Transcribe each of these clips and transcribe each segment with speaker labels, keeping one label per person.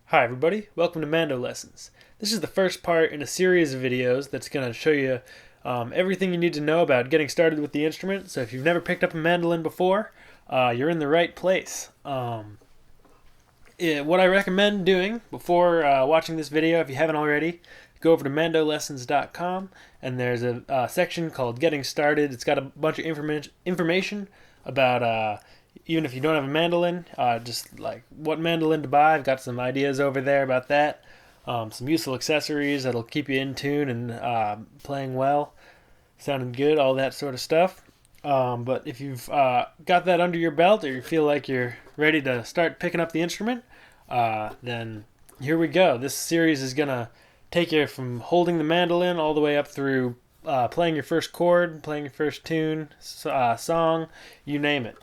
Speaker 1: Hi everybody, welcome to Mando Lessons. This is the first part in a series of videos that's going to show you everything you need to know about getting started with the instrument. So if you've never picked up a mandolin before, you're in the right place. What I recommend doing before watching this video, if you haven't already, go over to mandolessons.com and there's a section called Getting Started. It's got a bunch of information about even if you don't have a mandolin, just like what mandolin to buy. I've got some ideas over there about that. Some useful accessories that'll keep you in tune and playing well, sounding good, all that sort of stuff. But if you've got that under your belt or you feel like you're ready to start picking up the instrument, then here we go. This series is going to take you from holding the mandolin all the way up through playing your first chord, playing your first tune, song, you name it.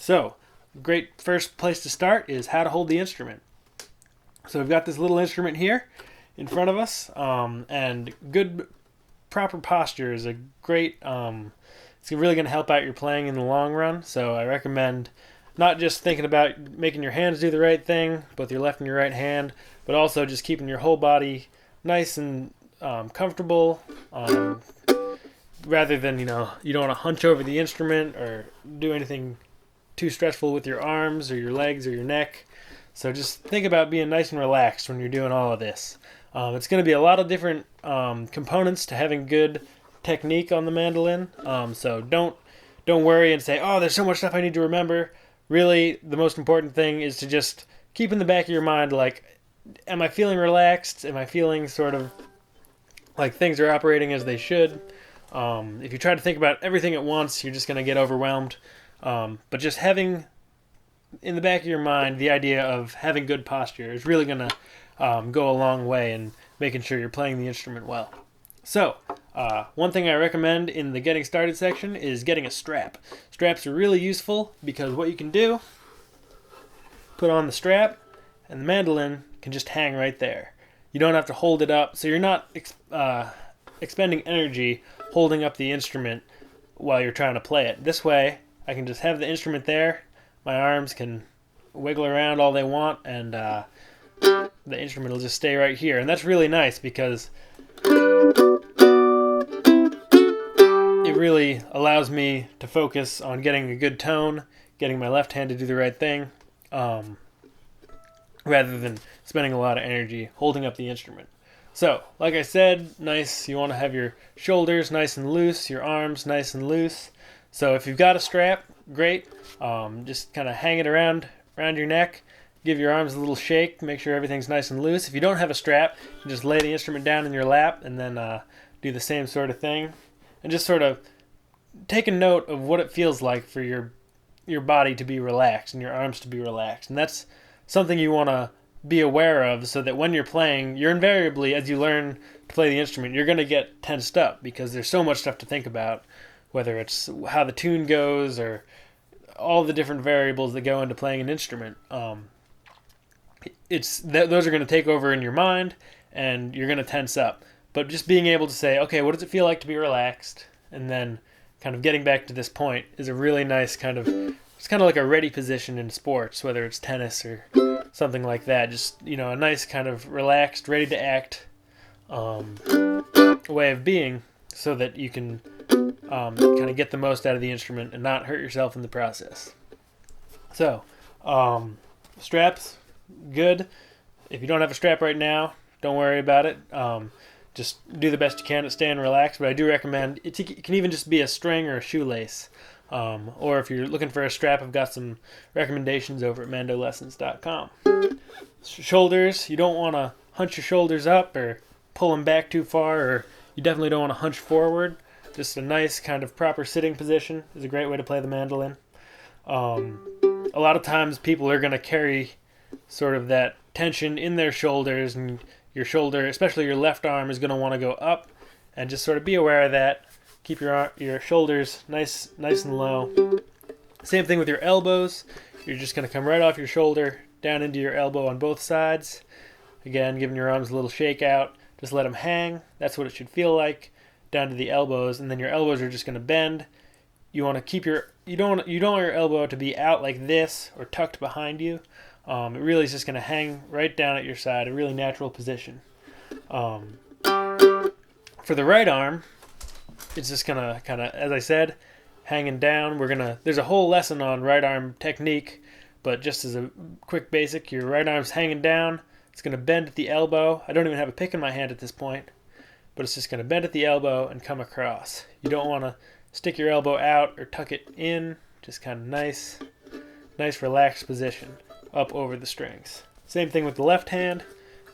Speaker 1: So, great first place to start is how to hold the instrument. So we've got this little instrument here in front of us, and good proper posture is a great, it's really going to help out your playing in the long run. So I recommend not just thinking about making your hands do the right thing, both your left and your right hand, but also just keeping your whole body nice and comfortable, rather than, you don't want to hunch over the instrument or do anything too stressful with your arms or your legs or your neck. So just think about being nice and relaxed when you're doing all of this. It's going to be a lot of different components to having good technique on the mandolin. So don't worry and say, oh, there's so much stuff I need to remember. Really, the most important thing is to just keep in the back of your mind, like, am I feeling relaxed? Am I feeling sort of like things are operating as they should? If you try to think about everything at once, you're just going to get overwhelmed. But just having in the back of your mind the idea of having good posture is really going to go a long way in making sure you're playing the instrument well. So, one thing I recommend in the getting started section is getting a strap. Straps are really useful because what you can do, put on the strap, and the mandolin can just hang right there. You don't have to hold it up, so you're not expending energy holding up the instrument while you're trying to play it. This way, I can just have the instrument there, my arms can wiggle around all they want, and the instrument will just stay right here. And that's really nice because it really allows me to focus on getting a good tone, getting my left hand to do the right thing, rather than spending a lot of energy holding up the instrument. So, like I said, nice. You want to have your shoulders nice and loose, your arms nice and loose. So if you've got a strap, great. Just kind of hang it around your neck. Give your arms a little shake. Make sure everything's nice and loose. If you don't have a strap, you just lay the instrument down in your lap and then do the same sort of thing. And just sort of take a note of what it feels like for your body to be relaxed and your arms to be relaxed. And that's something you want to be aware of, so that when you're playing, you're invariably, as you learn to play the instrument, you're going to get tensed up because there's so much stuff to think about, whether it's how the tune goes or all the different variables that go into playing an instrument. Those are going to take over in your mind, and you're going to tense up. But just being able to say, okay, what does it feel like to be relaxed? And then kind of getting back to this point is a really nice it's kind of like a ready position in sports, whether it's tennis or something like that. Just, a nice kind of relaxed, ready to act way of being, so that you can kind of get the most out of the instrument and not hurt yourself in the process. So, straps, good. If you don't have a strap right now, don't worry about it. Just do the best you can at staying relaxed, but I do recommend, it can even just be a string or a shoelace. Or if you're looking for a strap, I've got some recommendations over at mandolessons.com. Shoulders, you don't want to hunch your shoulders up or pull them back too far, or you definitely don't want to hunch forward. Just a nice kind of proper sitting position is a great way to play the mandolin. A lot of times people are going to carry sort of that tension in their shoulders, and your shoulder, especially your left arm, is going to want to go up, and just sort of be aware of that. Keep your shoulders nice and low. Same thing with your elbows. You're just going to come right off your shoulder down into your elbow on both sides. Again, giving your arms a little shake out. Just let them hang. That's what it should feel like, down to the elbows, and then your elbows are just going to bend. You want to keep you don't want your elbow to be out like this or tucked behind you. It really is just going to hang right down at your side, a really natural position. For the right arm, it's just going to kind of, as I said, hanging down. There's a whole lesson on right arm technique, but just as a quick basic, your right arm's hanging down. It's going to bend at the elbow. I don't even have a pick in my hand at this point, but it's just going to bend at the elbow and come across. You don't want to stick your elbow out or tuck it in. Just kind of nice relaxed position up over the strings. Same thing with the left hand.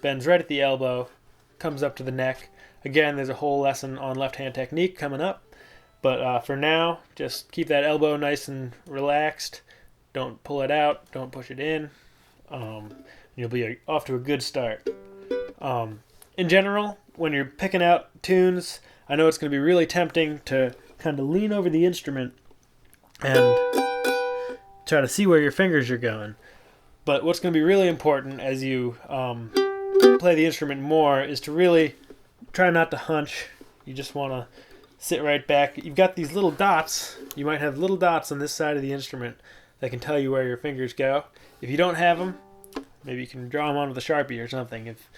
Speaker 1: Bends right at the elbow, comes up to the neck. Again, there's a whole lesson on left hand technique coming up. But for now, just keep that elbow nice and relaxed. Don't pull it out. Don't push it in. You'll be off to a good start. In general, when you're picking out tunes, I know it's going to be really tempting to kind of lean over the instrument and try to see where your fingers are going. But what's going to be really important as you play the instrument more is to really try not to hunch. You just want to sit right back. You've got these little dots. You might have little dots on this side of the instrument that can tell you where your fingers go. If you don't have them, maybe you can draw them on with a Sharpie or something if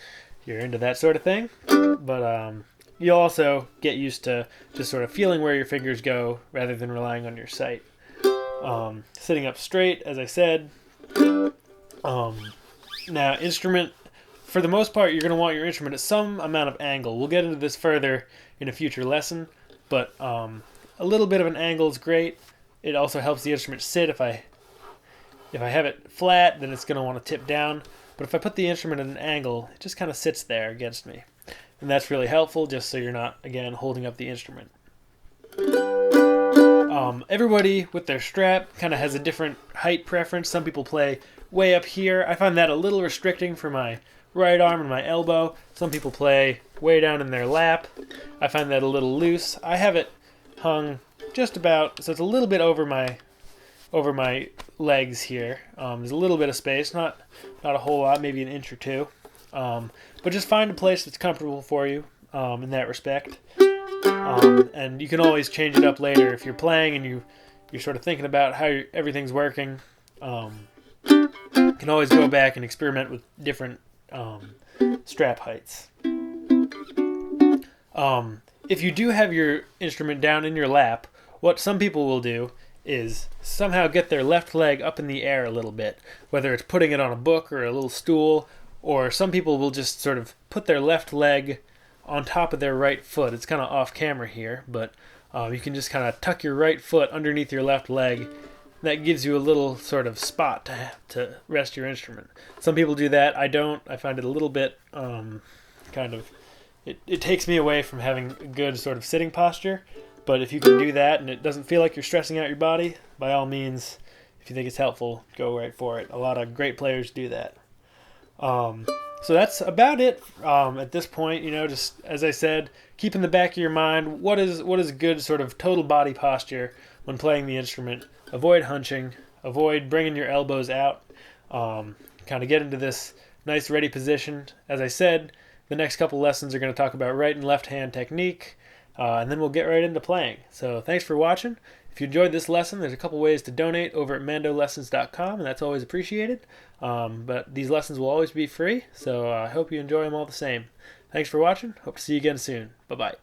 Speaker 1: you're into that sort of thing. But you'll also get used to just sort of feeling where your fingers go rather than relying on your sight. Sitting up straight, as I said. Now, instrument, for the most part, you're going to want your instrument at some amount of angle. We'll get into this further in a future lesson, but a little bit of an angle is great. It also helps the instrument sit. If I have it flat, then it's going to want to tip down. But if I put the instrument at an angle, it just kind of sits there against me. And that's really helpful, just so you're not, again, holding up the instrument. Everybody with their strap kind of has a different height preference. Some people play way up here. I find that a little restricting for my right arm and my elbow. Some people play way down in their lap. I find that a little loose. I have it hung just about, so it's a little bit over my legs here. There's a little bit of space, not a whole lot, maybe an inch or two. But just find a place that's comfortable for you in that respect. And you can always change it up later if you're playing and you're sort of thinking about how everything's working. You can always go back and experiment with different strap heights. If you do have your instrument down in your lap, what some people will do is somehow get their left leg up in the air a little bit, whether it's putting it on a book or a little stool, or some people will just sort of put their left leg on top of their right foot. It's kind of off camera here, but you can just kind of tuck your right foot underneath your left leg. That gives you a little sort of spot to rest your instrument. Some people do that. I don't. I find it a little bit it takes me away from having a good sort of sitting posture. But if you can do that and it doesn't feel like you're stressing out your body, by all means, if you think it's helpful, go right for it. A lot of great players do that. So that's about it at this point. Just as I said, keep in the back of your mind what is good sort of total body posture when playing the instrument. Avoid hunching. Avoid bringing your elbows out. Kind of get into this nice ready position. As I said, the next couple lessons are going to talk about right and left hand technique, and then we'll get right into playing. So thanks for watching. If you enjoyed this lesson, there's a couple ways to donate over at mandolessons.com, and that's always appreciated. But these lessons will always be free, so I hope you enjoy them all the same. Thanks for watching. Hope to see you again soon. Bye-bye.